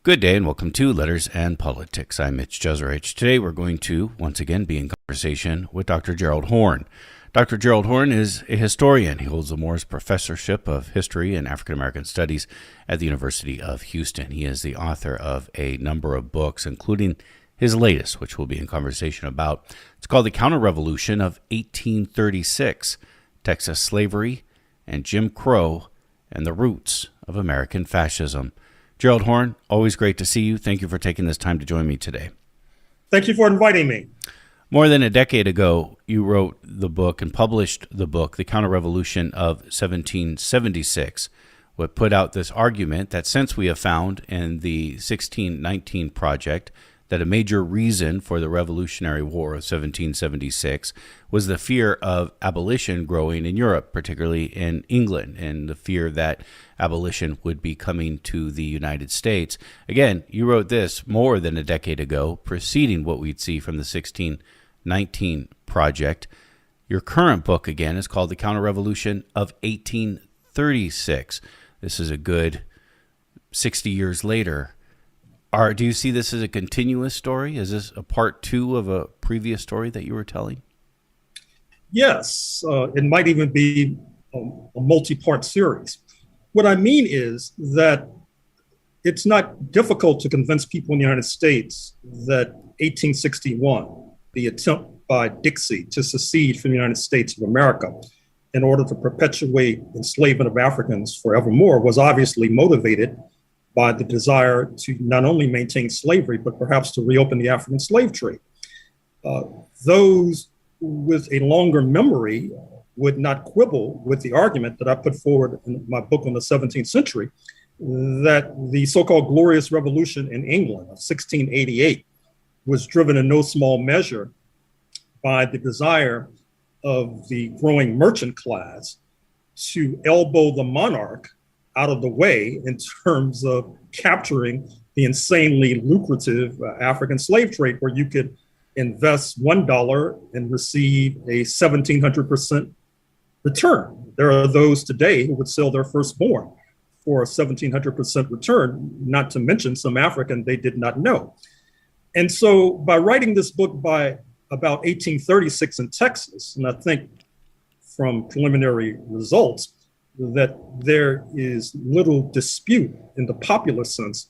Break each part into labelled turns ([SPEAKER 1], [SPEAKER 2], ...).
[SPEAKER 1] Good day and welcome to Letters and Politics. I'm Mitch Jeserich. Today we're going to once again be in conversation with Dr. Gerald Horne. Dr. Gerald Horne is a historian. He holds the Morris Professorship of History and African American Studies at the University of Houston. He is the author of a number of books, including his latest, which we'll be in conversation about. It's called The Counter-Revolution of 1836, Texas Slavery and Jim Crow and the Roots of American Fascism. Gerald Horne, always great to see you. Thank you for taking this time to join me today.
[SPEAKER 2] Thank you for inviting me.
[SPEAKER 1] More than a decade ago, you wrote the book and published the book, The Counter-Revolution of 1776, what put out this argument that since we have found in the 1619 Project that a major reason for the Revolutionary War of 1776 was the fear of abolition growing in Europe, particularly in England, and the fear that abolition would be coming to the United States. Again, you wrote this more than a decade ago, preceding what we'd see from the 1619 Project. Your current book, again, is called The Counter-Revolution of 1836. This is a good 60 years later. Do you see this as a continuous story? Is this a part two of a previous story that you were telling?
[SPEAKER 2] Yes, it might even be a multi-part series. What I mean is that it's not difficult to convince people in the United States that 1861, the attempt by Dixie to secede from the United States of America in order to perpetuate enslavement of Africans forevermore, was obviously motivated by the desire to not only maintain slavery, but perhaps to reopen the African slave trade. Those with a longer memory would not quibble with the argument that I put forward in my book on the 17th century, that the so-called Glorious Revolution in England of 1688 was driven in no small measure by the desire of the growing merchant class to elbow the monarch out of the way in terms of capturing the insanely lucrative African slave trade, where you could invest $1 and receive a 1,700% return. There are those today who would sell their firstborn for a 1,700% return, not to mention some African they did not know. And so by writing this book by about 1836 in Texas, and I think from preliminary results, that there is little dispute in the popular sense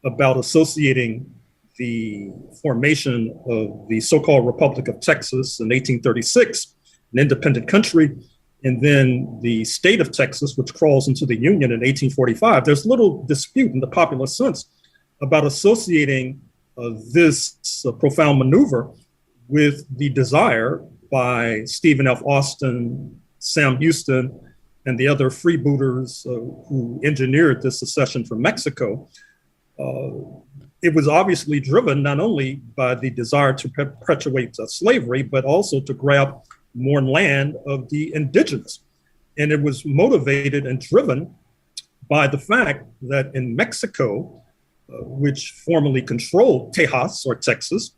[SPEAKER 2] about associating the formation of the so-called Republic of Texas in 1836, an independent country, and then the state of Texas, which crawls into the Union in 1845. There's little dispute in the popular sense about associating this profound maneuver with the desire by Stephen F. Austin, Sam Houston, and the other freebooters who engineered this secession from Mexico. It was obviously driven not only by the desire to perpetuate slavery, but also to grab more land of the indigenous. And it was motivated and driven by the fact that in Mexico, which formerly controlled Tejas or Texas,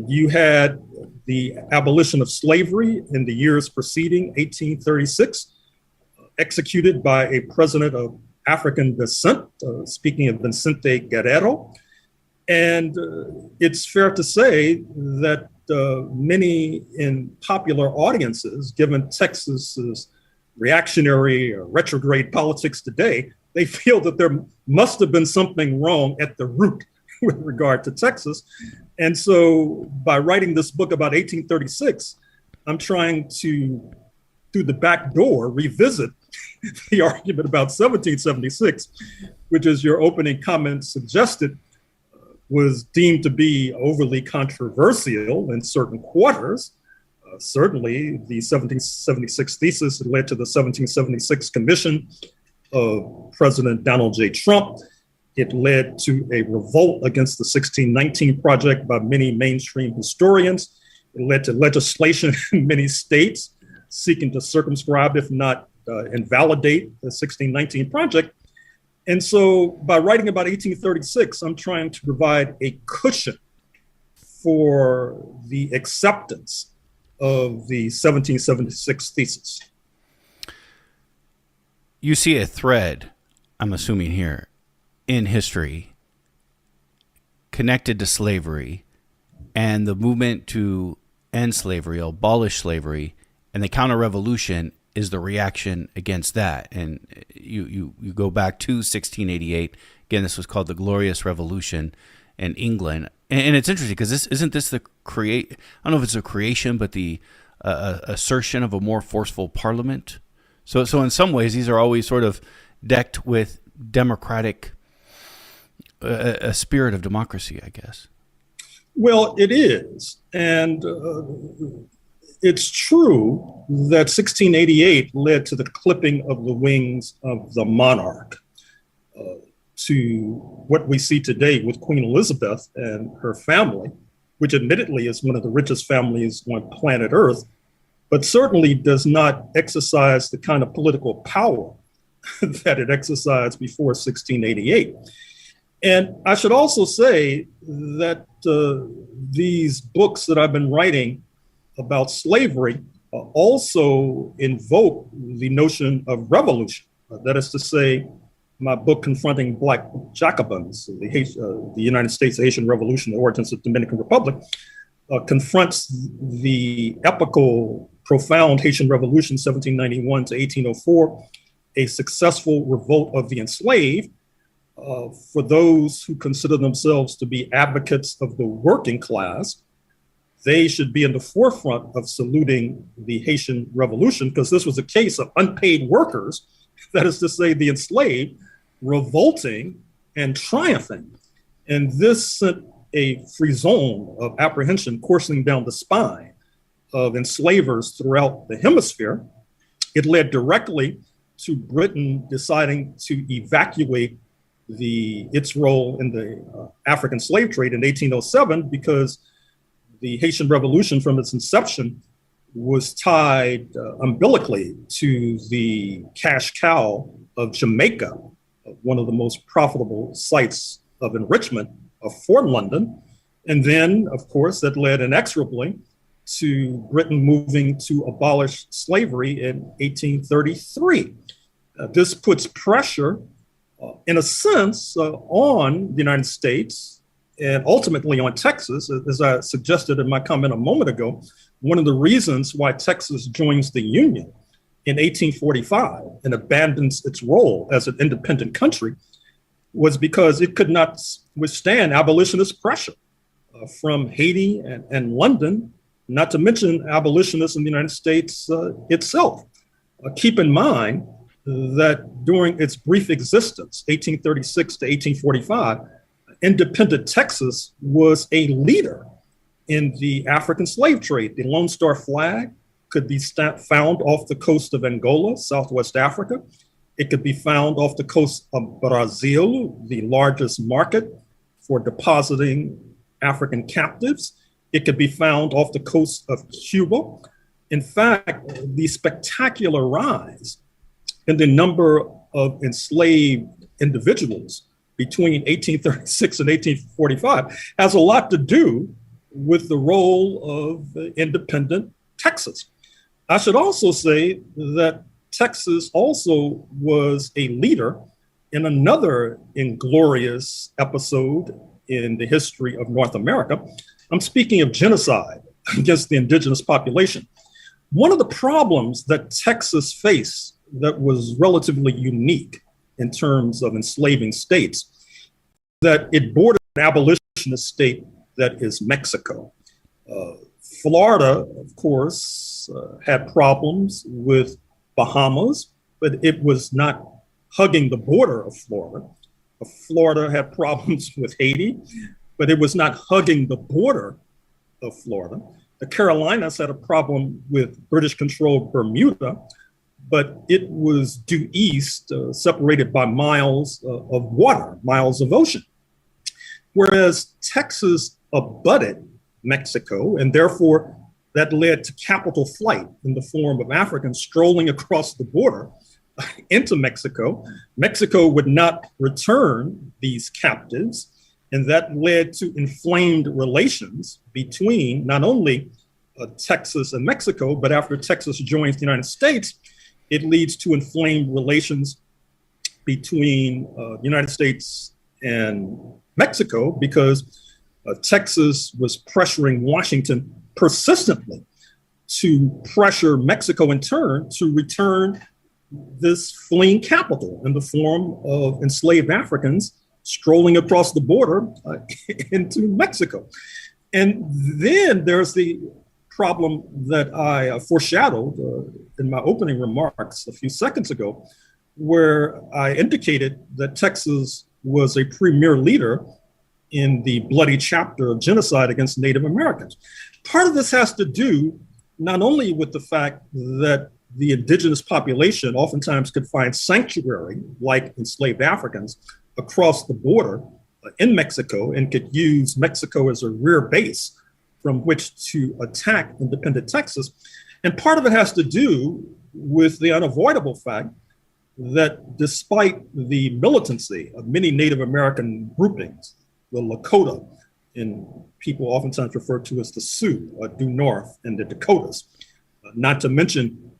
[SPEAKER 2] you had the abolition of slavery in the years preceding 1836, executed by a president of African descent, speaking of Vicente Guerrero. And it's fair to say that many in popular audiences, given Texas's reactionary or retrograde politics today, they feel that there must have been something wrong at the root with regard to Texas. And so by writing this book about 1836, I'm trying to, through the back door, revisit the argument about 1776, which, as your opening comment suggested, was deemed to be overly controversial in certain quarters. Certainly, the 1776 thesis that led to the 1776 commission of President Donald J. Trump. It led to a revolt against the 1619 Project by many mainstream historians. It led to legislation in many states seeking to circumscribe, if not invalidate, the 1619 Project. And so by writing about 1836, I'm trying to provide a cushion for the acceptance of the 1776 thesis.
[SPEAKER 1] You see a thread, I'm assuming here, in history connected to slavery, and the movement to end slavery, abolish slavery, and the counter-revolution is the reaction against that. And you go back to 1688. Again, this was called the Glorious Revolution in England. And it's interesting because isn't this the I don't know if it's a creation, but the assertion of a more forceful parliament. So in some ways, these are always sort of decked with democratic, a spirit of democracy, I guess.
[SPEAKER 2] Well, it is. And it's true that 1688 led to the clipping of the wings of the monarch to what we see today with Queen Elizabeth and her family, which admittedly is one of the richest families on planet Earth, but certainly does not exercise the kind of political power that it exercised before 1688. And I should also say that these books that I've been writing about slavery also invoke the notion of revolution. That is to say, my book confronting Black Jacobins, the United States Haitian Revolution, the origins of the Dominican Republic, confronts the epical, profound Haitian Revolution, 1791 to 1804, a successful revolt of the enslaved. For those who consider themselves to be advocates of the working class, they should be in the forefront of saluting the Haitian Revolution, because this was a case of unpaid workers, that is to say, the enslaved, revolting and triumphing. And this sent a frisson of apprehension coursing down the spine of enslavers throughout the hemisphere. It led directly to Britain deciding to evacuate its role in the African slave trade in 1807, because the Haitian Revolution from its inception was tied umbilically to the cash cow of Jamaica, one of the most profitable sites of enrichment for London. And then, of course, that led inexorably to Britain moving to abolish slavery in 1833. This puts pressure, in a sense, on the United States and ultimately on Texas. As I suggested in my comment a moment ago, one of the reasons why Texas joins the Union in 1845 and abandons its role as an independent country was because it could not withstand abolitionist pressure from Haiti and London, not to mention abolitionists in the United States itself. Keep in mind that during its brief existence, 1836 to 1845, independent Texas was a leader in the African slave trade. The Lone Star flag could be found off the coast of Angola, Southwest Africa. It could be found off the coast of Brazil, the largest market for depositing African captives. It could be found off the coast of Cuba. In fact, the spectacular rise in the number of enslaved individuals between 1836 and 1845 has a lot to do with the role of independent Texas. I should also say that Texas also was a leader in another inglorious episode in the history of North America. I'm speaking of genocide against the indigenous population. One of the problems that Texas faced that was relatively unique in terms of enslaving states, that it bordered an abolitionist state that is Mexico. Florida, of course, had problems with Bahamas, but it was not hugging the border of Florida. Florida had problems with Haiti, but it was not hugging the border of Florida. The Carolinas had a problem with British-controlled Bermuda, but it was due east, separated by miles of water, miles of ocean. Whereas Texas abutted Mexico, and therefore that led to capital flight in the form of Africans strolling across the border into Mexico. Mexico would not return these captives, and that led to inflamed relations between not only Texas and Mexico, but after Texas joins the United States, it leads to inflamed relations between the United States and Mexico because Texas was pressuring Washington persistently to pressure Mexico in turn to return this fleeing capital in the form of enslaved Africans strolling across the border into Mexico. And then there's the problem that I foreshadowed in my opening remarks a few seconds ago, where I indicated that Texas was a premier leader in the bloody chapter of genocide against Native Americans. Part of this has to do not only with the fact that the indigenous population oftentimes could find sanctuary, like enslaved Africans, across the border in Mexico and could use Mexico as a rear base from which to attack independent Texas. And part of it has to do with the unavoidable fact that despite the militancy of many Native American groupings, the Lakota, and people oftentimes refer to as the Sioux, due north, and the Dakotas, not to mention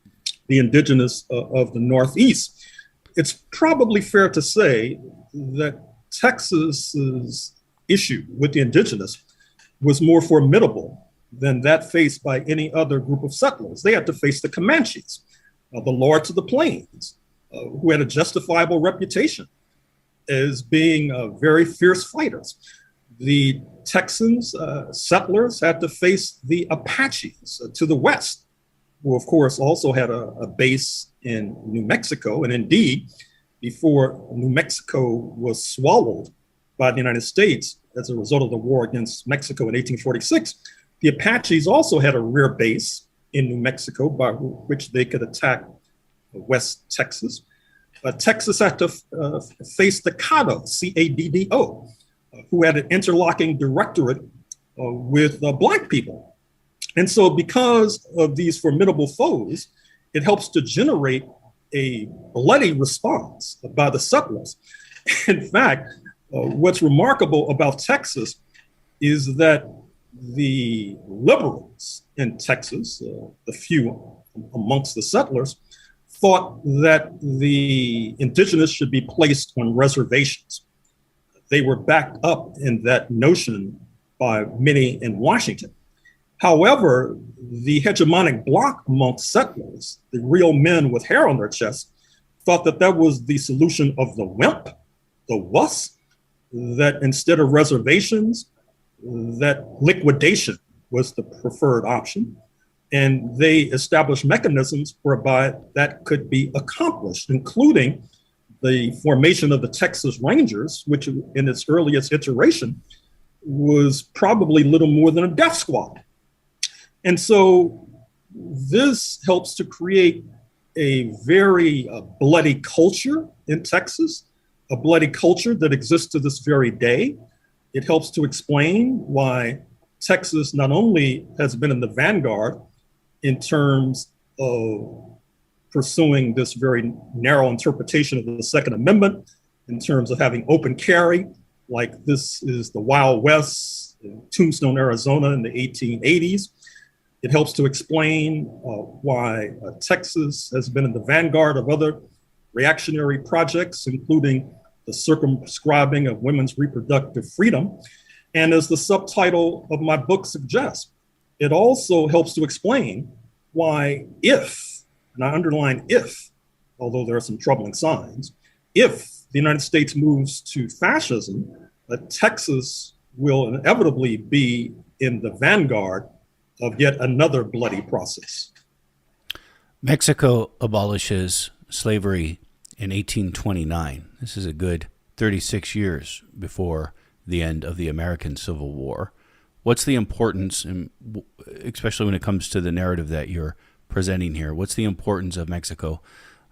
[SPEAKER 2] the indigenous of the Northeast, it's probably fair to say that Texas's issue with the indigenous was more formidable than that faced by any other group of settlers. They had to face the Comanches, the Lords of the Plains, who had a justifiable reputation as being very fierce fighters. The Texans, settlers, had to face the Apaches to the west, who of course also had a base in New Mexico. And indeed, before New Mexico was swallowed by the United States as a result of the war against Mexico in 1846, the Apaches also had a rear base in New Mexico by which they could attack West Texas. Texas had to face the Caddo, C-A-D-D-O, who had an interlocking directorate with Black people. And so because of these formidable foes, it helps to generate a bloody response by the settlers. In fact, what's remarkable about Texas is that the liberals in Texas, the few amongst the settlers, thought that the indigenous should be placed on reservations. They were backed up in that notion by many in Washington. However, the hegemonic bloc amongst settlers, the real men with hair on their chests, thought that that was the solution of the wimp, the wuss, that instead of reservations, that liquidation was the preferred option. And they established mechanisms whereby that could be accomplished, including the formation of the Texas Rangers, which in its earliest iteration was probably little more than a death squad. And so this helps to create a very bloody culture in Texas, a bloody culture that exists to this very day. It helps to explain why Texas not only has been in the vanguard in terms of pursuing this very narrow interpretation of the Second Amendment, in terms of having open carry, like this is the Wild West in Tombstone, Arizona in the 1880s. It helps to explain why Texas has been in the vanguard of other reactionary projects, including the circumscribing of women's reproductive freedom. And as the subtitle of my book suggests, it also helps to explain why if, and I underline if, although there are some troubling signs, if the United States moves to fascism, Texas will inevitably be in the vanguard of yet another bloody process.
[SPEAKER 1] Mexico abolishes slavery in 1829. This is a good 36 years before the end of the American Civil War. What's the importance, especially when it comes to the narrative that you're presenting here, what's the importance of Mexico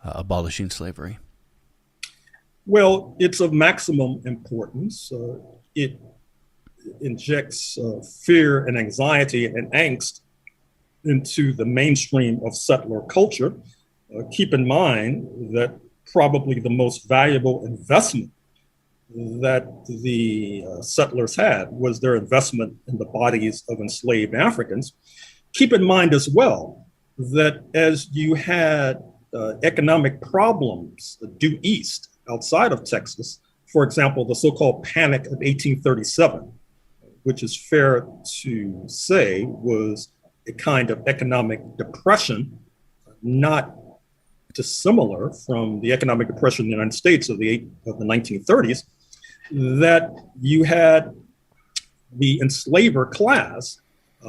[SPEAKER 1] abolishing slavery?
[SPEAKER 2] Well, it's of maximum importance. It injects fear and anxiety and angst into the mainstream of settler culture. Keep in mind that probably the most valuable investment that the settlers had was their investment in the bodies of enslaved Africans. Keep in mind as well that as you had economic problems due east outside of Texas for example, the so-called Panic of 1837, which is fair to say was a kind of economic depression, not dissimilar from the economic depression in the United States of the 1930s, that you had the enslaver class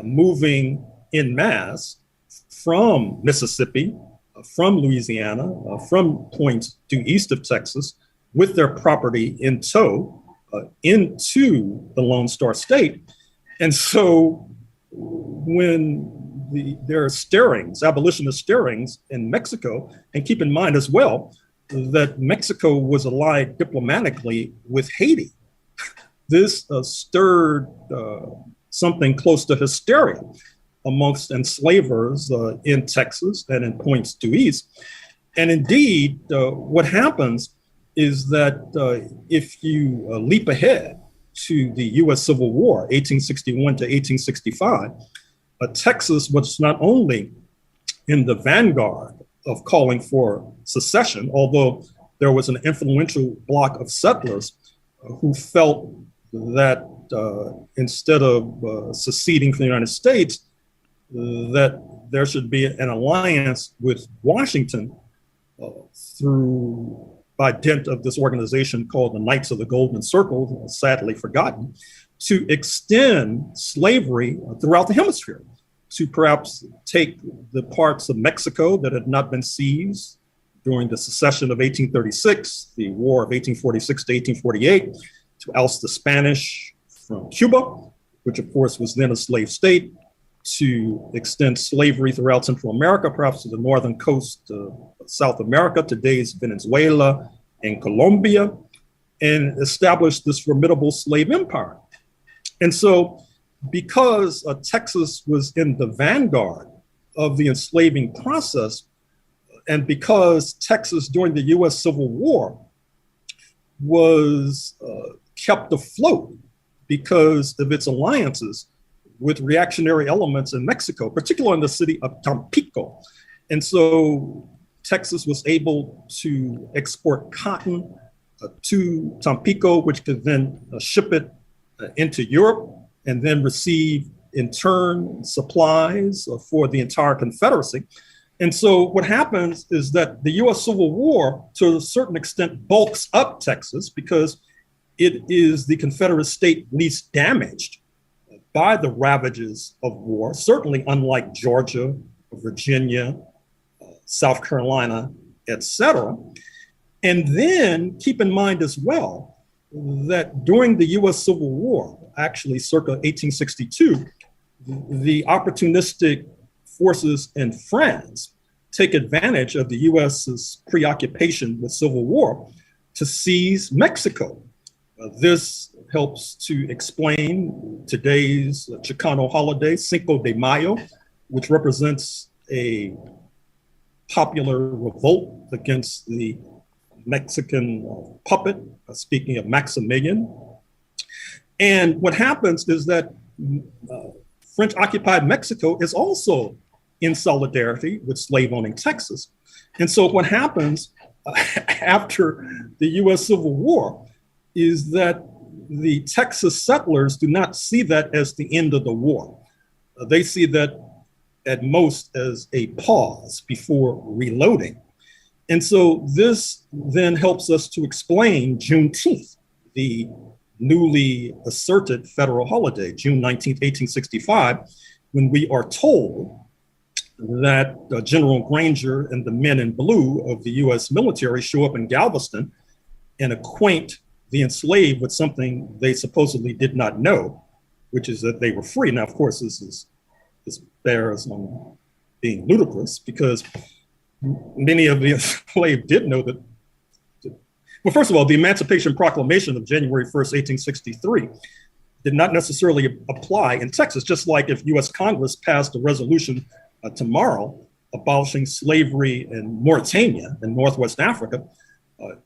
[SPEAKER 2] moving en masse from Mississippi, from Louisiana, from points due east of Texas, with their property in tow into the Lone Star State. And so when there are stirrings, abolitionist stirrings in Mexico, and keep in mind as well that Mexico was allied diplomatically with Haiti. This stirred something close to hysteria amongst enslavers in Texas and in points due east. And indeed, what happens is that if you leap ahead to the US Civil War, 1861 to 1865, Texas was not only in the vanguard of calling for secession, although there was an influential bloc of settlers who felt that instead of seceding from the United States, that there should be an alliance with Washington by dint of this organization called the Knights of the Golden Circle, sadly forgotten, to extend slavery throughout the hemisphere, to perhaps take the parts of Mexico that had not been seized during the secession of 1836, the War of 1846 to 1848, to oust the Spanish from Cuba, which of course was then a slave state, to extend slavery throughout Central America, perhaps to the northern coast of South America, today's Venezuela and Colombia, and establish this formidable slave empire. And so because Texas was in the vanguard of the enslaving process, and because Texas during the US Civil War was kept afloat because of its alliances with reactionary elements in Mexico, particularly in the city of Tampico. And so Texas was able to export cotton to Tampico, which could then ship it into Europe and then receive in turn supplies for the entire Confederacy. And so what happens is that the US Civil War, to a certain extent, bulks up Texas because it is the Confederate state least damaged by the ravages of war, certainly unlike Georgia, Virginia, South Carolina, et cetera. And then keep in mind as well that during the US Civil War, actually circa 1862, the opportunistic forces in France take advantage of the US's preoccupation with civil war to seize Mexico. This helps to explain today's Chicano holiday, Cinco de Mayo, which represents a popular revolt against the Mexican puppet, speaking of Maximilian. And what happens is that French-occupied Mexico is also in solidarity with slave-owning Texas. And so what happens after the US Civil War is that the Texas settlers do not see that as the end of the war. They see that at most as a pause before reloading. And so this then helps us to explain Juneteenth, the newly asserted federal holiday, June 19th, 1865, when we are told that General Granger and the men in blue of the US military show up in Galveston and acquaint the enslaved with something they supposedly did not know, which is that they were free. Now, of course, this bears on being ludicrous because many of the enslaved did know that. Well, first of all, the Emancipation Proclamation of January 1st, 1863 did not necessarily apply in Texas, just like if US Congress passed a resolution tomorrow abolishing slavery in Mauritania in Northwest Africa,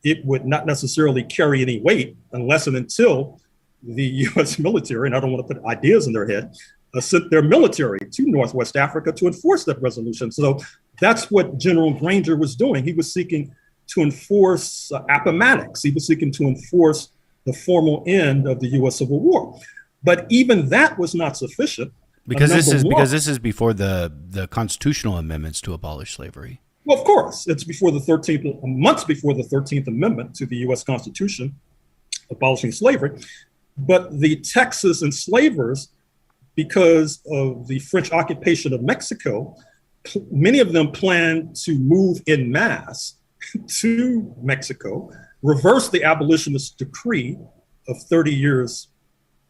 [SPEAKER 2] it would not necessarily carry any weight unless and until the US military, and I don't want to put ideas in their head, sent their military to Northwest Africa to enforce that resolution. So that's what General Granger was doing. He was seeking to enforce Appomattox. He was seeking to enforce the formal end of the U.S. Civil War. But even that was not sufficient.
[SPEAKER 1] Because this is before the constitutional amendments to abolish slavery.
[SPEAKER 2] Well, of course, it's before the 13th, months before the 13th Amendment to the U.S. Constitution, abolishing slavery. But the Texas enslavers, because of the French occupation of Mexico, many of them planned to move en masse to Mexico, reverse the abolitionist decree of 30 years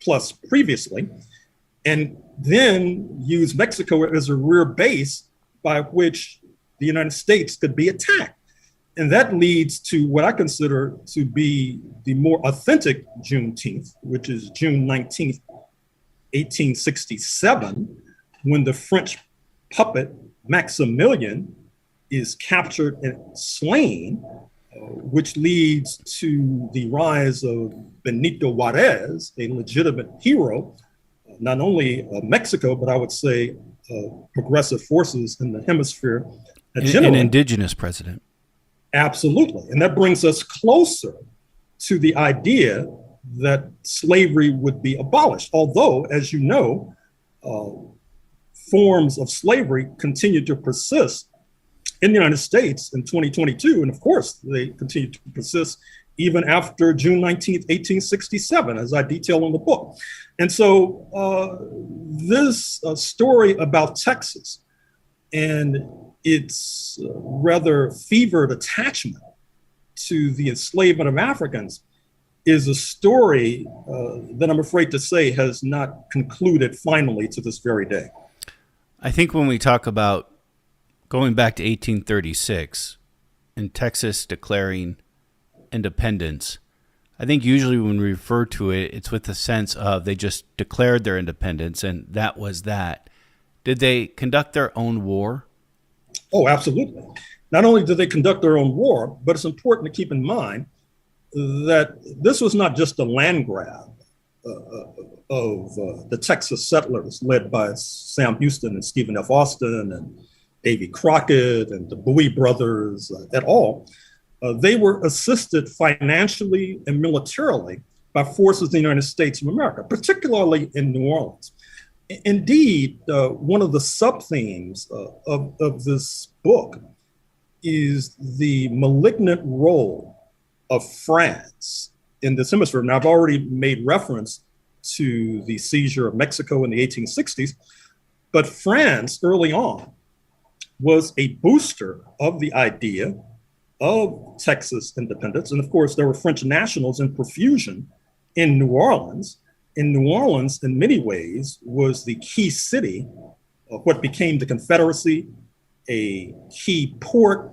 [SPEAKER 2] plus previously, and then use Mexico as a rear base by which the United States could be attacked. And that leads to what I consider to be the more authentic Juneteenth, which is June 19th, 1867, when the French puppet Maximilian is captured and slain, which leads to the rise of Benito Juarez, a legitimate hero, not only of Mexico, but I would say progressive forces in the hemisphere.
[SPEAKER 1] An indigenous president.
[SPEAKER 2] Absolutely. And that brings us closer to the idea that slavery would be abolished. Although, as you know, forms of slavery continue to persist in the United States in 2022. And of course, they continue to persist even after June 19th, 1867, as I detail in the book. And so this story about Texas and its rather fevered attachment to the enslavement of Africans is a story that I'm afraid to say has not concluded finally to this very day.
[SPEAKER 1] I think when we talk about going back to 1836 and Texas declaring independence, I think usually when we refer to it, it's with the sense of they just declared their independence and that was that. Did they conduct their own war?
[SPEAKER 2] Oh, absolutely. Not only did they conduct their own war, but it's important to keep in mind that this was not just a land grab of the Texas settlers led by Sam Houston and Stephen F. Austin and Davy Crockett and the Bowie brothers et al. They were assisted financially and militarily by forces of the United States of America, particularly in New Orleans. Indeed, one of the sub-themes of this book is the malignant role of France in this hemisphere. Now, I've already made reference to the seizure of Mexico in the 1860s, but France early on was a booster of the idea of Texas independence. And of course, there were French nationals in profusion in New Orleans. In New Orleans, in many ways, was the key city of what became the Confederacy, a key port,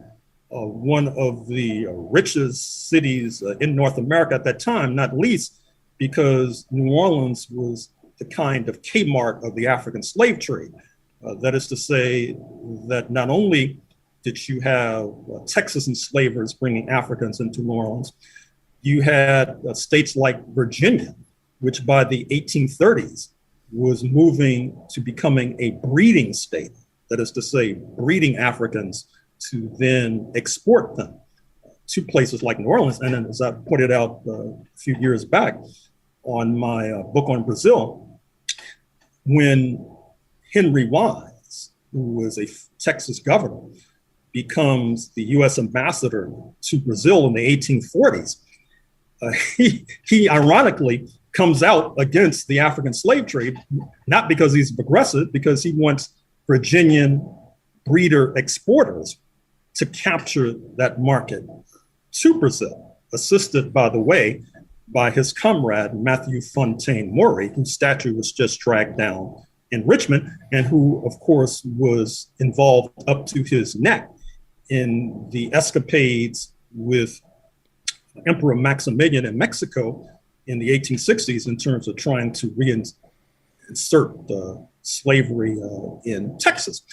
[SPEAKER 2] one of the richest cities in North America at that time, not least because New Orleans was the kind of Kmart of the African slave trade. That is to say that not only did you have Texas enslavers bringing Africans into New Orleans, you had states like Virginia, which by the 1830s was moving to becoming a breeding state. That is to say, breeding Africans to then export them to places like New Orleans. And then, as I pointed out a few years back on my book on Brazil, when Henry Wise, who was a Texas governor, becomes the US ambassador to Brazil in the 1840s, he ironically comes out against the African slave trade, not because he's progressive, because he wants Virginian breeder exporters to capture that market to Brazil, assisted, by the way, by his comrade, Matthew Fontaine Maury, whose statue was just dragged down in Richmond, and who, of course, was involved up to his neck in the escapades with Emperor Maximilian in Mexico in the 1860s in terms of trying to reinsert slavery in Texas.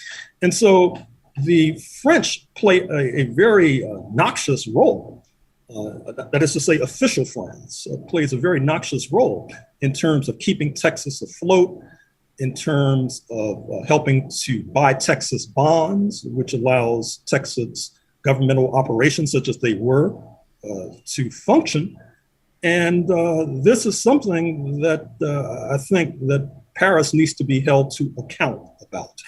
[SPEAKER 2] And so the French play a very noxious role, that is to say, official France plays a very noxious role in terms of keeping Texas afloat, in terms of helping to buy Texas bonds, which allows Texas governmental operations such as they were to function. And this is something that I think that Paris needs to be held to account about.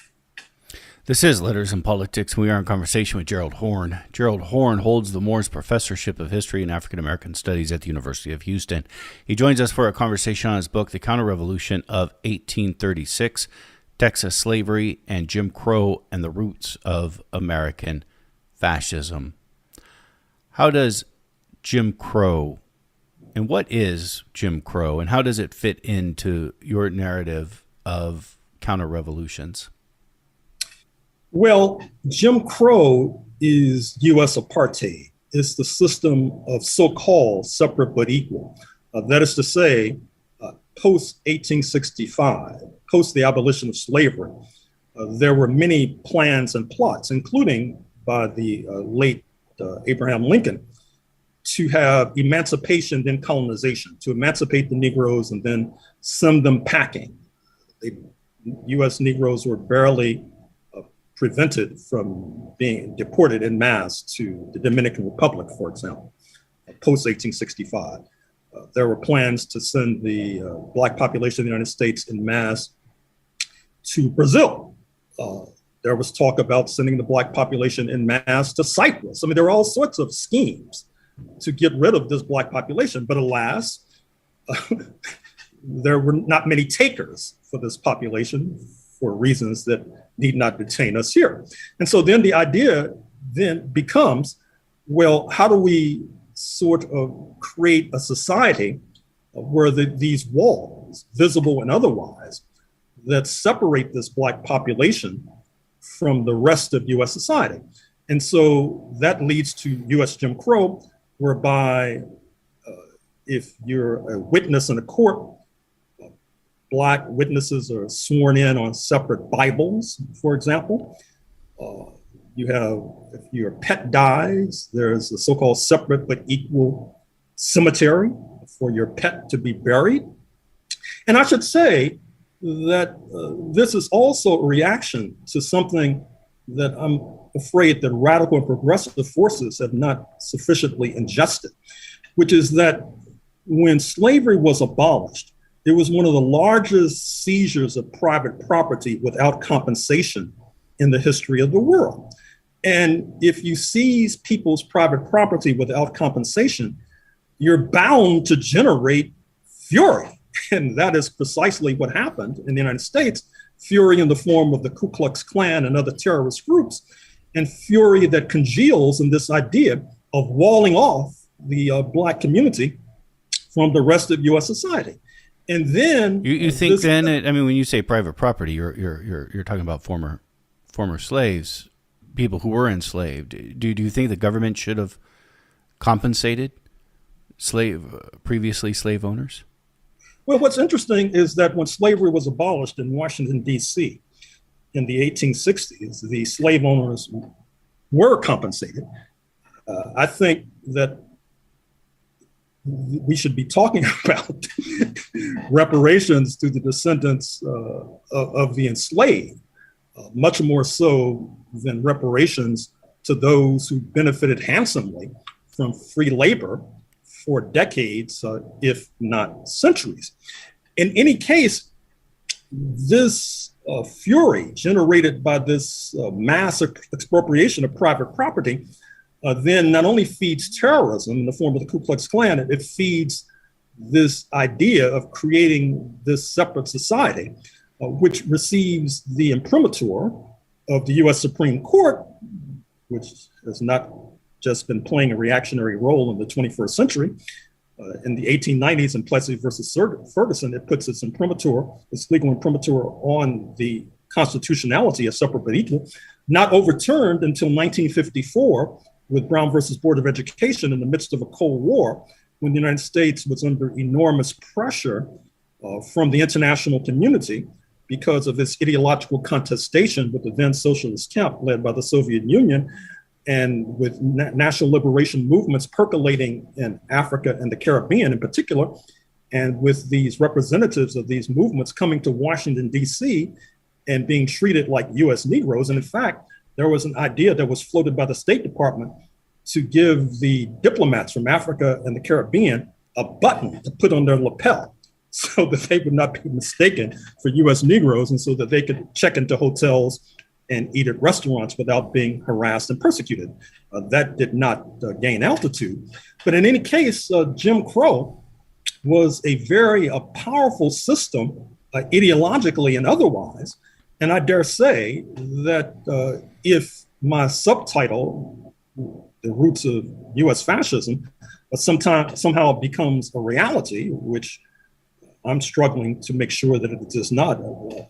[SPEAKER 1] This is Letters and Politics. We are in conversation with Gerald Horne. Gerald Horne holds the Moores Professorship of History and African American Studies at the University of Houston. He joins us for a conversation on his book, The Counter-Revolution of 1836, Texas Slavery and Jim Crow and the Roots of American Fascism. How does Jim Crow, and what is Jim Crow, and how does it fit into your narrative of counter-revolutions?
[SPEAKER 2] Well, Jim Crow is U.S. apartheid. It's the system of so-called separate but equal. That is to say, post-1865, post the abolition of slavery, there were many plans and plots, including by the late Abraham Lincoln, to have emancipation, then colonization, to emancipate the Negroes and then send them packing. U.S. Negroes were barely prevented from being deported en masse to the Dominican Republic, for example, post-1865. There were plans to send the Black population of the United States en masse to Brazil. There was talk about sending the Black population en masse to Cyprus. I mean, there were all sorts of schemes to get rid of this Black population, but alas, there were not many takers for this population for reasons that need not detain us here. And so then the idea then becomes, well, how do we sort of create a society where these walls, visible and otherwise, that separate this Black population from the rest of US society? And so that leads to US Jim Crow, whereby if you're a witness in a court, Black witnesses are sworn in on separate Bibles, for example. You have, if your pet dies, there's a so-called separate but equal cemetery for your pet to be buried. And I should say that this is also a reaction to something that I'm afraid that radical and progressive forces have not sufficiently ingested, which is that when slavery was abolished, it was one of the largest seizures of private property without compensation in the history of the world. And if you seize people's private property without compensation, you're bound to generate fury. And that is precisely what happened in the United States, fury in the form of the Ku Klux Klan and other terrorist groups, and fury that congeals in this idea of walling off the Black community from the rest of US society. And then
[SPEAKER 1] you think then, I mean, when you say private property, you're talking about former slaves, people who were enslaved. Do you think the government should have compensated previously slave owners?
[SPEAKER 2] Well, what's interesting is that when slavery was abolished in Washington, D.C. in the 1860s, the slave owners were compensated. I think that we should be talking about reparations to the descendants of the enslaved, much more so than reparations to those who benefited handsomely from free labor for decades, if not centuries. In any case, this fury generated by this mass expropriation of private property then not only feeds terrorism in the form of the Ku Klux Klan, it feeds this idea of creating this separate society, which receives the imprimatur of the US Supreme Court, which has not just been playing a reactionary role in the 21st century. In the 1890s in Plessy versus Ferguson, it puts its imprimatur, its legal imprimatur on the constitutionality of separate but equal, not overturned until 1954, with Brown versus Board of Education in the midst of a Cold War, when the United States was under enormous pressure from the international community because of its ideological contestation with the then socialist camp led by the Soviet Union, and with national liberation movements percolating in Africa and the Caribbean in particular, and with these representatives of these movements coming to Washington, D.C. and being treated like US Negroes. And in fact, there was an idea that was floated by the State Department to give the diplomats from Africa and the Caribbean a button to put on their lapel so that they would not be mistaken for U.S. Negroes, and so that they could check into hotels and eat at restaurants without being harassed and persecuted. That did not gain altitude. But in any case, Jim Crow was a very powerful system, ideologically and otherwise. And I dare say that if my subtitle, The Roots of U.S. Fascism, somehow becomes a reality, which I'm struggling to make sure that it does not,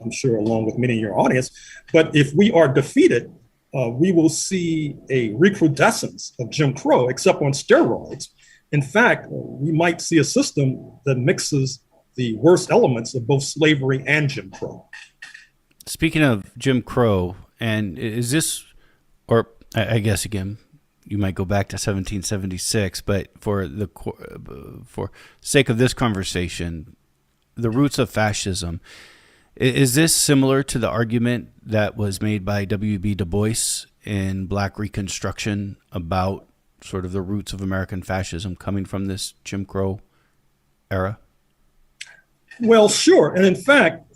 [SPEAKER 2] I'm sure along with many in your audience. But if we are defeated, we will see a recrudescence of Jim Crow, except on steroids. In fact, we might see a system that mixes the worst elements of both slavery and Jim Crow.
[SPEAKER 1] Speaking of Jim Crow, and is this, or I guess again, you might go back to 1776, but for sake of this conversation, the roots of fascism, is this similar to the argument that was made by W.B. Du Bois in Black Reconstruction about sort of the roots of American fascism coming from this Jim Crow era?
[SPEAKER 2] Well, sure. And in fact,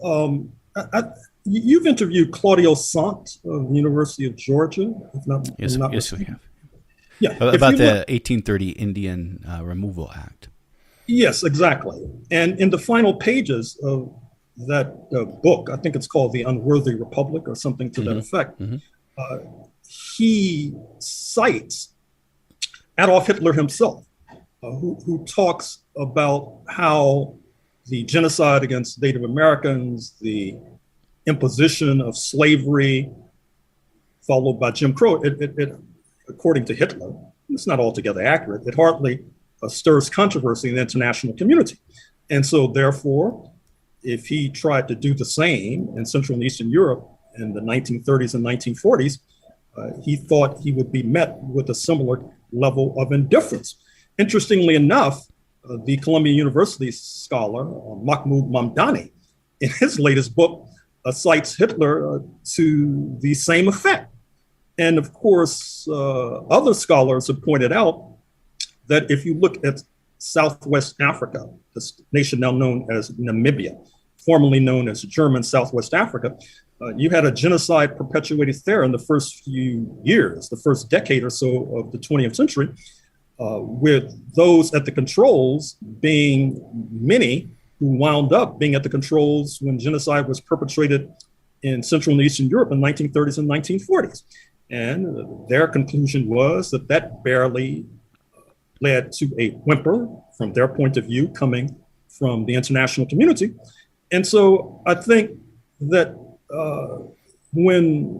[SPEAKER 2] you've interviewed Claudio Sant of the University of Georgia, if not.
[SPEAKER 1] Yes, we have.
[SPEAKER 2] Yeah,
[SPEAKER 1] about the 1830 Indian Removal Act.
[SPEAKER 2] Yes, exactly. And in the final pages of that book, I think it's called The Unworthy Republic or something to that effect, he cites Adolf Hitler himself, who talks about how the genocide against Native Americans, the imposition of slavery, followed by Jim Crow, it according to Hitler, it's not altogether accurate. It hardly stirs controversy in the international community. And so therefore, if he tried to do the same in Central and Eastern Europe in the 1930s and 1940s, he thought he would be met with a similar level of indifference. Interestingly enough, the Columbia University scholar, Mahmoud Mamdani, in his latest book, cites Hitler to the same effect. And of course, other scholars have pointed out that if you look at Southwest Africa, this nation now known as Namibia, formerly known as German Southwest Africa, you had a genocide perpetuated there in the first few years, the first decade or so of the 20th century, with those at the controls being many who wound up being at the controls when genocide was perpetrated in Central and Eastern Europe in the 1930s and 1940s. And their conclusion was that that barely led to a whimper, from their point of view, coming from the international community. And so I think that when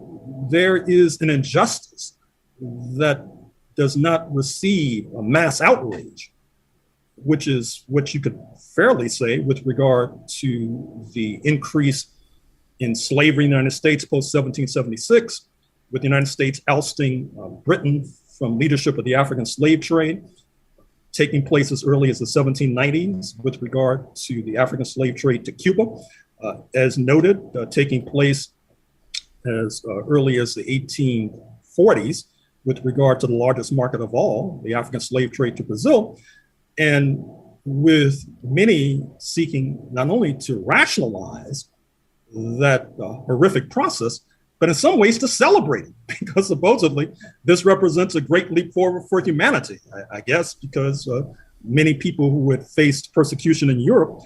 [SPEAKER 2] there is an injustice that does not receive a mass outrage, which is what you could fairly say with regard to the increase in slavery in the United States post-1776, with the United States ousting Britain from leadership of the African slave trade, taking place as early as the 1790s with regard to the African slave trade to Cuba, as noted, taking place as early as the 1840s with regard to the largest market of all, the African slave trade to Brazil, and with many seeking not only to rationalize that horrific process, but in some ways to celebrate it, because supposedly this represents a great leap forward for humanity, I guess, because many people who had faced persecution in Europe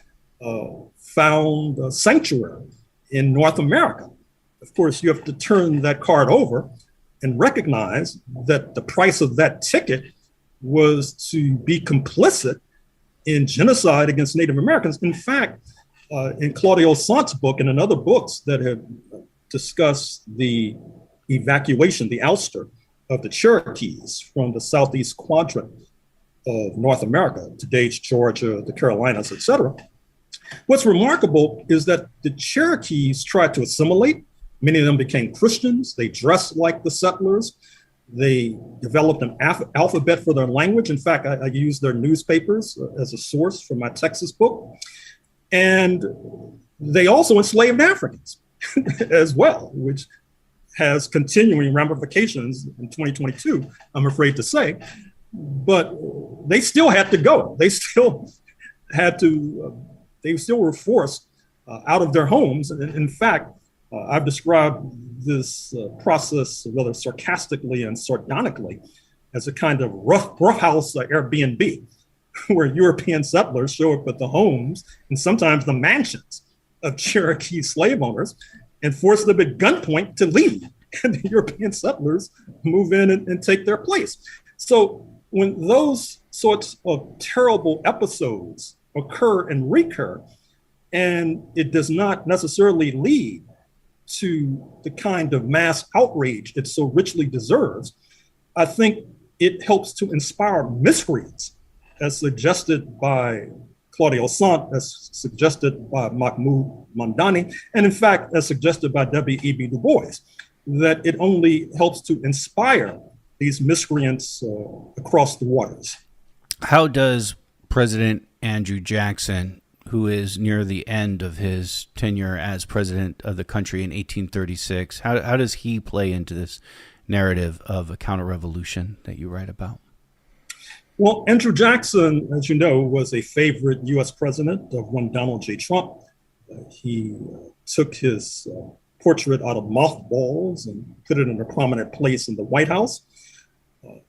[SPEAKER 2] found sanctuary in North America. Of course, you have to turn that card over and recognize that the price of that ticket was to be complicit in genocide against Native Americans. In fact, in Claudio Sant's book and in other books that have discussed the evacuation, the ouster of the Cherokees from the southeast quadrant of North America, today's Georgia, the Carolinas, et cetera. What's remarkable is that the Cherokees tried to assimilate. Many of them became Christians. They dressed like the settlers. They developed an alphabet for their language. In fact, I used their newspapers as a source for my Texas book. And they also enslaved Africans as well, which has continuing ramifications in 2022, I'm afraid to say. But they still had to go. They still were forced out of their homes. And in fact, I've described this process rather sarcastically and sardonically as a kind of roughhouse Airbnb, where European settlers show up at the homes and sometimes the mansions of Cherokee slave owners and force them at gunpoint to leave. And the European settlers move in and take their place. So when those sorts of terrible episodes occur and recur, and it does not necessarily lead to the kind of mass outrage it so richly deserves, I think it helps to inspire miscreants, as suggested by Claudio Sant, as suggested by Mahmoud Mamdani, and in fact, as suggested by W.E.B. Du Bois, that it only helps to inspire these miscreants across the waters.
[SPEAKER 1] How does President Andrew Jackson, who is near the end of his tenure as president of the country in 1836, how does he play into this narrative of a counter-revolution that you write about?
[SPEAKER 2] Well, Andrew Jackson, as you know, was a favorite U.S. president of one Donald J. Trump. He took his portrait out of mothballs and put it in a prominent place in the White House.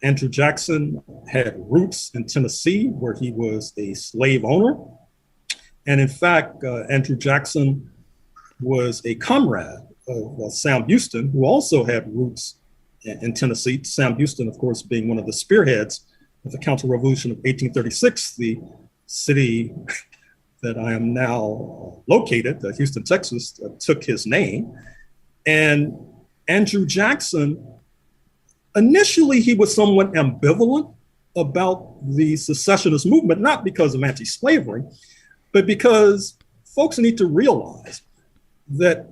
[SPEAKER 2] Andrew Jackson had roots in Tennessee, where he was a slave owner. And in fact, Andrew Jackson was a comrade of Sam Houston, who also had roots in Tennessee. Sam Houston, of course, being one of the spearheads of the counter-revolution of 1836, the city that I am now located, Houston, Texas, took his name. And Andrew Jackson, initially, he was somewhat ambivalent about the secessionist movement, not because of anti-slavery, but because folks need to realize that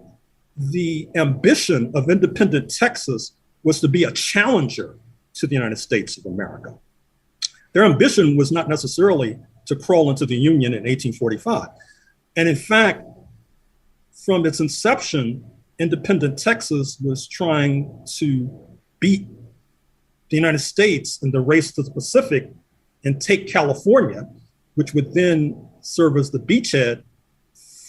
[SPEAKER 2] the ambition of independent Texas was to be a challenger to the United States of America. Their ambition was not necessarily to crawl into the Union in 1845. And in fact, from its inception, independent Texas was trying to beat the United States in the race to the Pacific and take California, which would then serve as the beachhead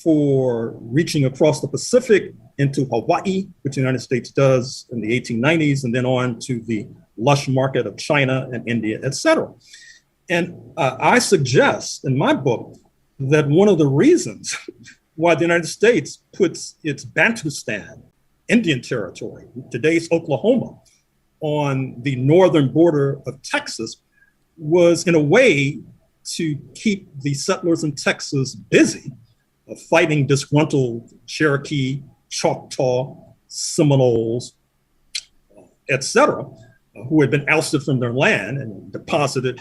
[SPEAKER 2] for reaching across the Pacific into Hawaii, which the United States does in the 1890s, and then on to the lush market of China and India, et cetera. And I suggest in my book that one of the reasons why the United States puts its Bantustan, Indian territory, today's Oklahoma, on the northern border of Texas was in a way to keep the settlers in Texas busy, fighting disgruntled Cherokee, Choctaw, Seminoles, et cetera, who had been ousted from their land and deposited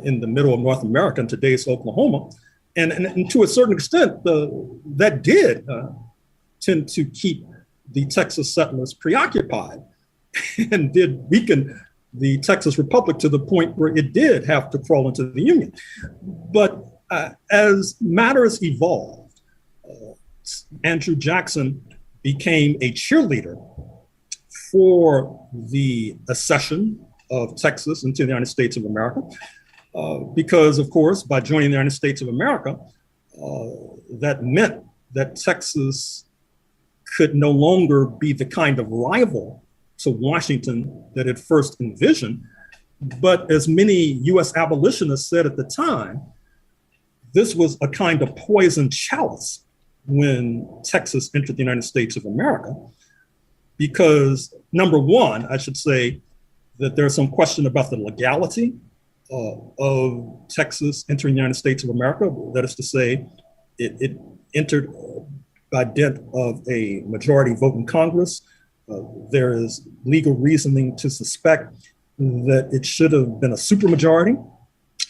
[SPEAKER 2] in the middle of North America in today's Oklahoma. And to a certain extent, that did tend to keep the Texas settlers preoccupied and did weaken the Texas Republic to the point where it did have to crawl into the Union. But as matters evolved, Andrew Jackson became a cheerleader for the accession of Texas into the United States of America, because, of course, by joining the United States of America, that meant that Texas could no longer be the kind of rival to Washington that it first envisioned. But as many US abolitionists said at the time, this was a kind of poison chalice when Texas entered the United States of America, because number one, I should say that there's some question about the legality of Texas entering the United States of America. That is to say, it entered by dint of a majority vote in Congress. There is legal reasoning to suspect that it should have been a supermajority.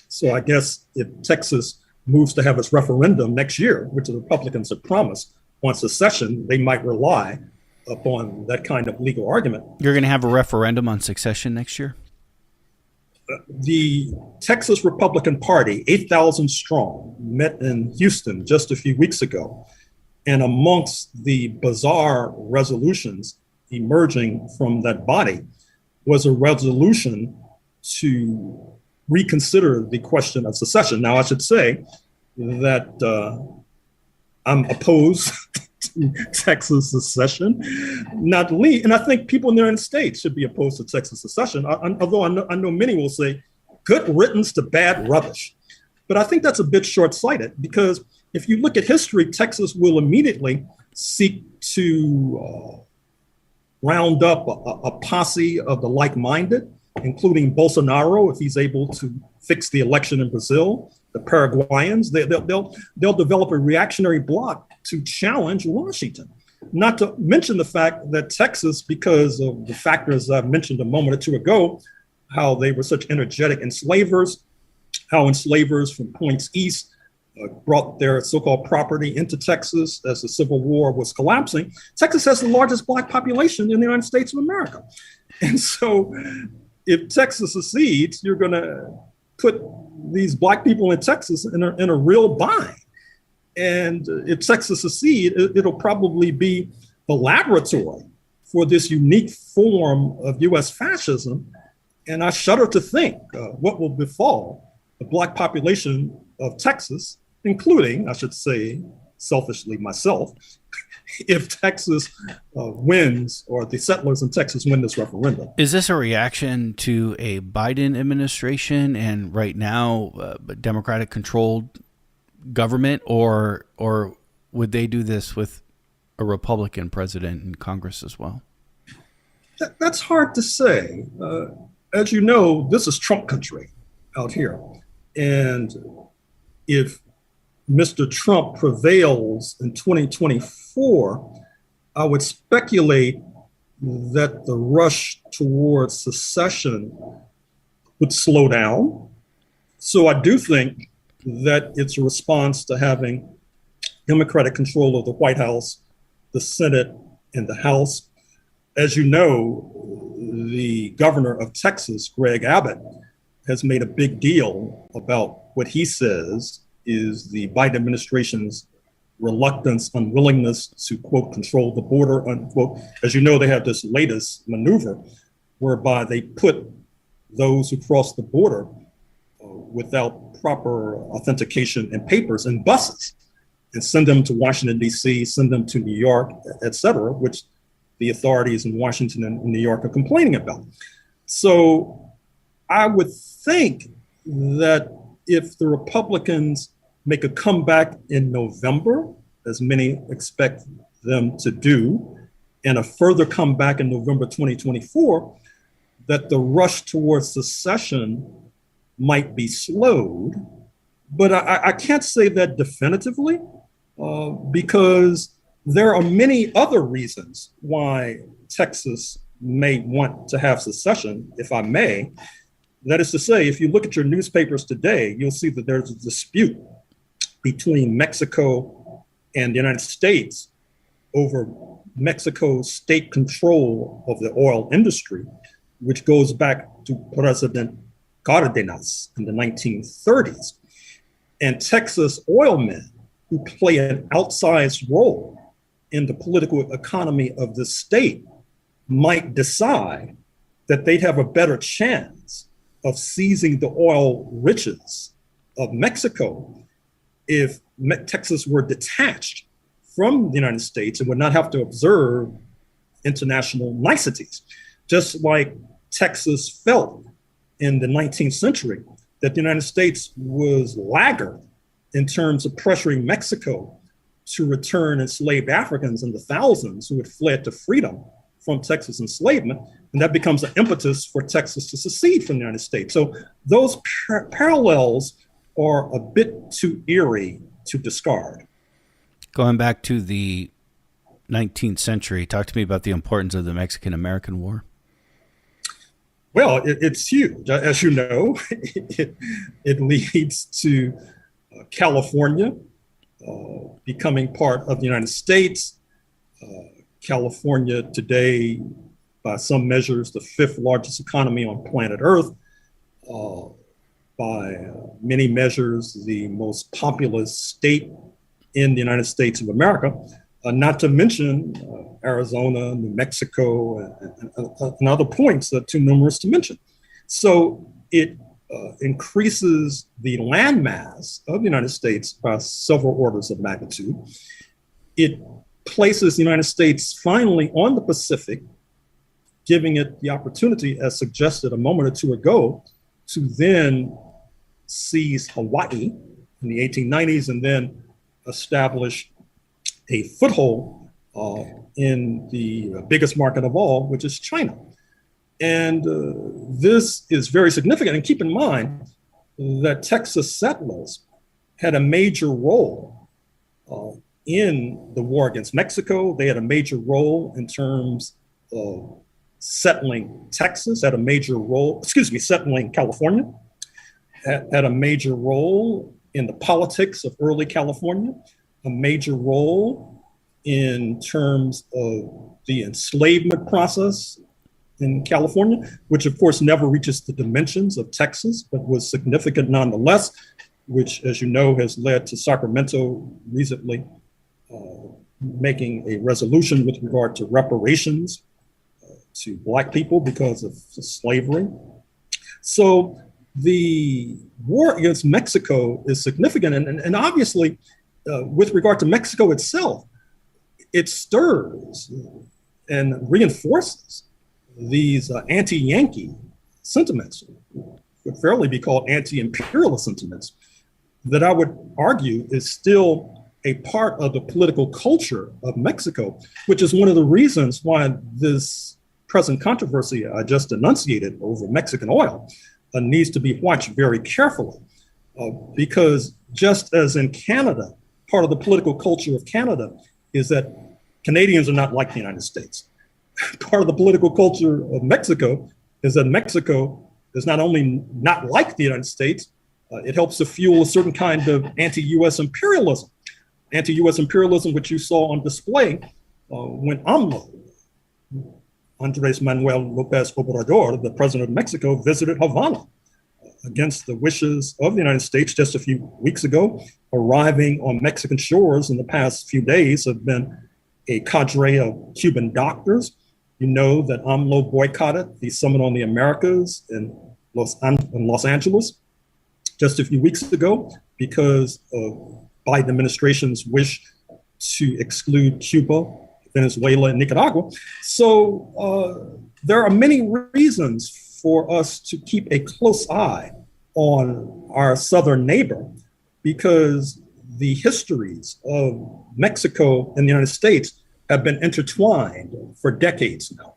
[SPEAKER 2] So I guess if Texas moves to have its referendum next year, which the Republicans have promised on secession, they might rely upon that kind of legal argument.
[SPEAKER 1] You're going to have a referendum on succession next year?
[SPEAKER 2] The Texas Republican Party, 8,000 strong, met in Houston just a few weeks ago. And amongst the bizarre resolutions emerging from that body was a resolution to reconsider the question of secession. Now, I should say that I'm opposed to Texas secession, not least, and I think people in the United States should be opposed to Texas secession, although I know many will say, good riddance to bad rubbish. But I think that's a bit short-sighted, because if you look at history, Texas will immediately seek to round up a posse of the like-minded, including Bolsonaro, if he's able to fix the election in Brazil, the Paraguayans. They'll develop a reactionary bloc to challenge Washington. Not to mention the fact that Texas, because of the factors I've mentioned a moment or two ago, how they were such energetic enslavers, how enslavers from points east brought their so-called property into Texas as the Civil War was collapsing. Texas has the largest Black population in the United States of America. And so if Texas secedes, you're going to put these Black people in Texas in a real bind. And if Texas secedes, it'll probably be the laboratory for this unique form of U.S. fascism. And I shudder to think what will befall the Black population of Texas, including, I should say, selfishly myself, if Texas wins, or the settlers in Texas win this referendum.
[SPEAKER 1] Is this a reaction to a Biden administration and right now Democratic-controlled government, or would they do this with a Republican president in Congress as well?
[SPEAKER 2] That's hard to say. As you know, this is Trump country out here. And if Mr. Trump prevails in 2024, I would speculate that the rush towards secession would slow down. So I do think that it's a response to having Democratic control of the White House, the Senate, and the House. As you know, the governor of Texas, Greg Abbott, has made a big deal about what he says is the Biden administration's reluctance, unwillingness to, quote, control the border, unquote. As you know, they have this latest maneuver whereby they put those who cross the border without proper authentication and papers in buses and send them to Washington, D.C., send them to New York, et cetera, which the authorities in Washington and New York are complaining about. So I would think that if the Republicans make a comeback in November, as many expect them to do, and a further comeback in November 2024, that the rush towards secession might be slowed. But I can't say that definitively because there are many other reasons why Texas may want to have secession, if I may. That is to say, if you look at your newspapers today, you'll see that there's a dispute between Mexico and the United States over Mexico's state control of the oil industry, which goes back to President Cardenas in the 1930s. And Texas oil men, who play an outsized role in the political economy of the state, might decide that they'd have a better chance of seizing the oil riches of Mexico if Texas were detached from the United States and would not have to observe international niceties. Just like Texas felt in the 19th century that the United States was laggard in terms of pressuring Mexico to return enslaved Africans in the thousands who had fled to freedom from Texas enslavement. And that becomes an impetus for Texas to secede from the United States. So those parallels are a bit too eerie to discard.
[SPEAKER 1] Going back to the 19th century, talk to me about the importance of the Mexican-American War.
[SPEAKER 2] Well, it's huge. As you know, it leads to California becoming part of the United States. California today, by some measures, the fifth largest economy on planet Earth. By many measures, the most populous state in the United States of America. not to mention Arizona, New Mexico, and other points that are too numerous to mention. So it increases the landmass of the United States by several orders of magnitude. It places the United States finally on the Pacific, giving it the opportunity, as suggested a moment or two ago, to then seize Hawaii in the 1890s and then establish a foothold in the biggest market of all, which is China. And this is very significant. And keep in mind that Texas settlers had a major role in the war against Mexico. They had a major role in terms of settling Texas, had a major role, settling California, had a major role in the politics of early California, a major role in terms of the enslavement process in California, which of course never reaches the dimensions of Texas, but was significant nonetheless, which, as you know, has led to Sacramento recently making a resolution with regard to reparations to Black people because of slavery. So the war against Mexico is significant. And obviously, with regard to Mexico itself, it stirs and reinforces these anti-Yankee sentiments, would fairly be called anti-imperialist sentiments, that I would argue is still a part of the political culture of Mexico, which is one of the reasons why this present controversy I just enunciated over Mexican oil needs to be watched very carefully. Because just as in Canada, part of the political culture of Canada is that Canadians are not like the United States. Part of the political culture of Mexico is that Mexico is not only not like the United States, it helps to fuel a certain kind of anti-US imperialism. Anti-US imperialism, which you saw on display when AMLO, Andres Manuel Lopez Obrador, the president of Mexico, visited Havana against the wishes of the United States just a few weeks ago. Arriving on Mexican shores in the past few days have been a cadre of Cuban doctors. You know that AMLO boycotted the Summit on the Americas in Los Angeles just a few weeks ago because of Biden administration's wish to exclude Cuba, Venezuela, and Nicaragua. So there are many reasons for us to keep a close eye on our southern neighbor, because the histories of Mexico and the United States have been intertwined for decades now.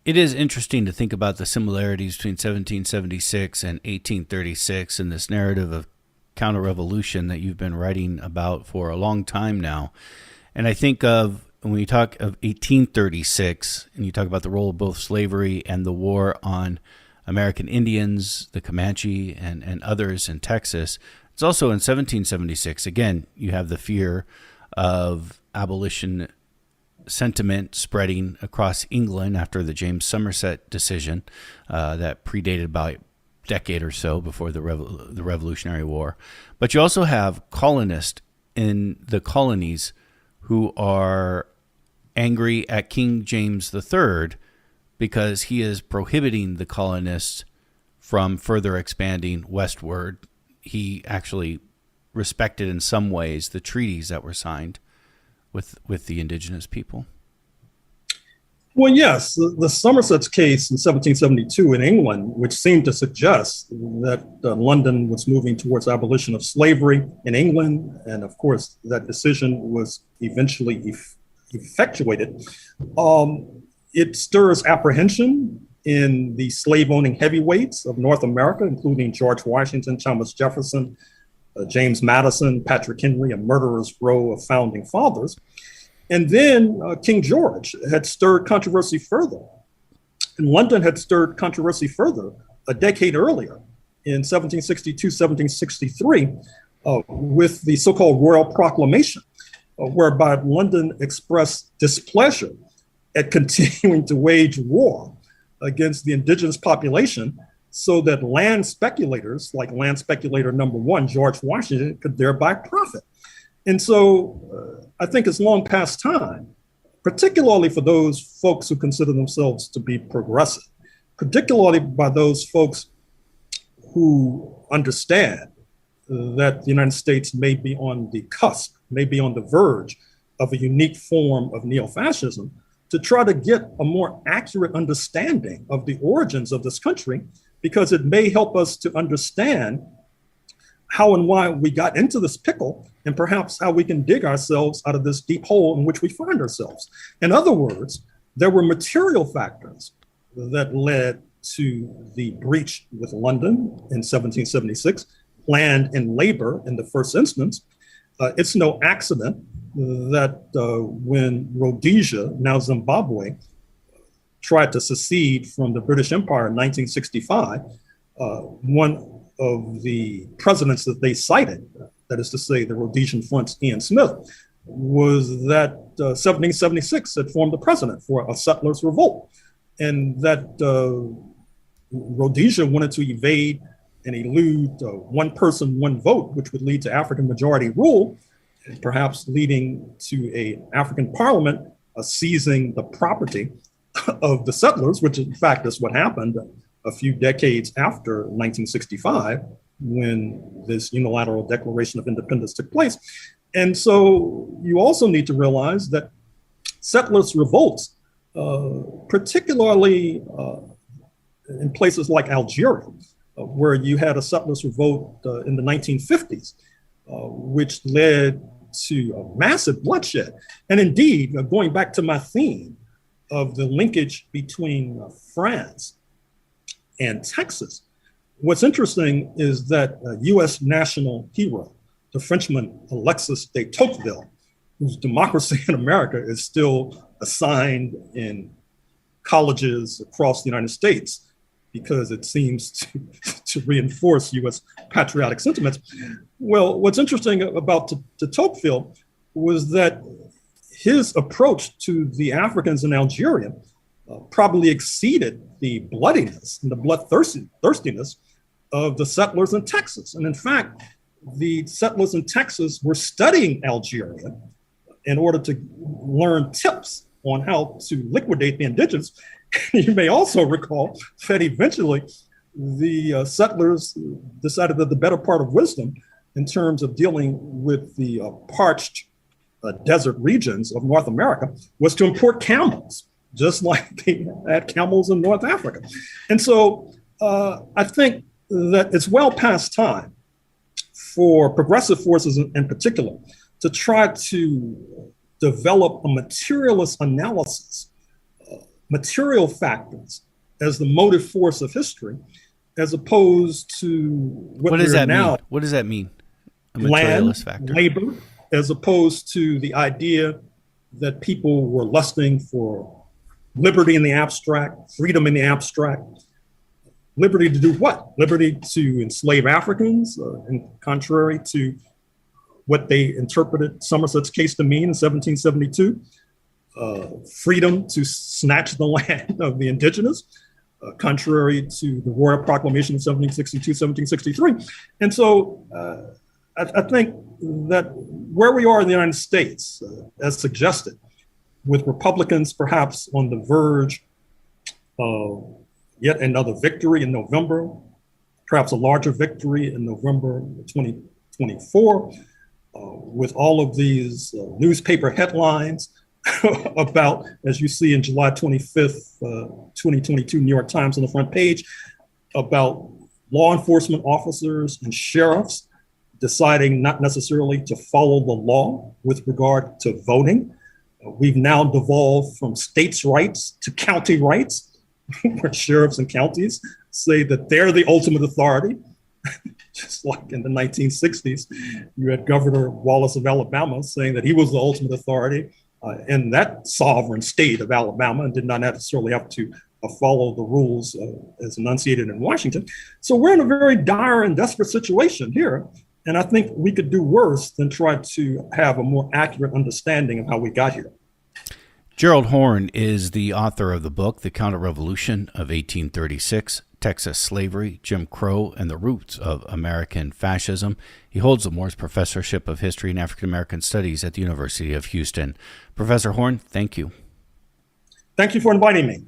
[SPEAKER 1] It is interesting to think about the similarities between 1776 and 1836 and this narrative of counter-revolution that you've been writing about for a long time now. And I think of, when you talk of 1836, and you talk about the role of both slavery and the war on American Indians, the Comanche, and others in Texas, it's also in 1776. Again, you have the fear of abolition sentiment spreading across England after the James Somerset decision that predated about a decade or so before the Revolutionary War. But you also have colonists in the colonies who are angry at King James III because he is prohibiting the colonists from further expanding westward. He actually respected in some ways the treaties that were signed with the indigenous people.
[SPEAKER 2] Well, yes, the Somerset's case in 1772 in England, which seemed to suggest that London was moving towards abolition of slavery in England, and of course that decision was eventually effectuated. It stirs apprehension in the slave-owning heavyweights of North America, including George Washington, Thomas Jefferson, James Madison, Patrick Henry, a murderer's row of founding fathers. And then King George had stirred controversy further. And London had stirred controversy further a decade earlier in 1762, 1763, with the so-called Royal Proclamation, whereby London expressed displeasure at continuing to wage war against the indigenous population so that land speculators, like land speculator number one, George Washington, could thereby profit. And so I think it's long past time, particularly for those folks who consider themselves to be progressive, particularly by those folks who understand that the United States may be on the cusp, may be on the verge of a unique form of neo-fascism, to try to get a more accurate understanding of the origins of this country, because it may help us to understand how and why we got into this pickle, and perhaps how we can dig ourselves out of this deep hole in which we find ourselves. In other words, there were material factors that led to the breach with London in 1776, planned in labor in the first instance. It's no accident that when Rhodesia, now Zimbabwe, tried to secede from the British Empire in 1965, one of the presidents that they cited, that is to say the Rhodesian Front's Ian Smith, was that 1776 had formed a precedent for a settlers' revolt, and that Rhodesia wanted to evade and elude one person, one vote, which would lead to African majority rule, and perhaps leading to an African parliament seizing the property of the settlers, which in fact is what happened a few decades after 1965, when this unilateral Declaration of Independence took place. And so you also need to realize that settlers' revolts, particularly in places like Algeria, where you had a settlers' revolt in the 1950s, which led to a massive bloodshed. And indeed, going back to my theme of the linkage between France and Texas, what's interesting is that a US national hero, the Frenchman Alexis de Tocqueville, whose Democracy in America is still assigned in colleges across the United States because it seems to reinforce US patriotic sentiments. Well, what's interesting about de Tocqueville was that his approach to the Africans in Algeria probably exceeded the bloodiness and the bloodthirstiness of the settlers in Texas. And in fact, the settlers in Texas were studying Algeria in order to learn tips on how to liquidate the indigenous. You may also recall that eventually the settlers decided that the better part of wisdom in terms of dealing with the parched desert regions of North America was to import camels, just like they had camels in North Africa. And so I think that it's well past time for progressive forces in particular to try to develop a materialist analysis, material factors as the motive force of history, as opposed to what does that now
[SPEAKER 1] mean? What does that mean? A materialist
[SPEAKER 2] land,
[SPEAKER 1] factor.
[SPEAKER 2] Labor, as opposed to the idea that people were lusting for liberty in the abstract, freedom in the abstract. Liberty to do what? Liberty to enslave Africans, and contrary to what they interpreted Somerset's case to mean in 1772. Freedom to snatch the land of the indigenous, contrary to the Royal Proclamation of 1762, 1763. And so I think that where we are in the United States, as suggested, with Republicans perhaps on the verge of yet another victory in November, perhaps a larger victory in November 2024, with all of these newspaper headlines about, as you see in July 25th, 2022, New York Times on the front page, about law enforcement officers and sheriffs deciding not necessarily to follow the law with regard to voting. We've now devolved from states' rights to county rights, where sheriffs and counties say that they're the ultimate authority. Just like in the 1960s, you had Governor Wallace of Alabama saying that he was the ultimate authority in that sovereign state of Alabama and did not necessarily have to follow the rules as enunciated in Washington. So we're in a very dire and desperate situation here. And I think we could do worse than try to have a more accurate understanding of how we got here.
[SPEAKER 1] Gerald Horne is the author of the book, The Counter-Revolution of 1836, Texas Slavery, Jim Crow, and the Roots of American Fascism. He holds the Morse Professorship of History and African American Studies at the University of Houston. Professor Horne, thank you.
[SPEAKER 2] Thank you for inviting me.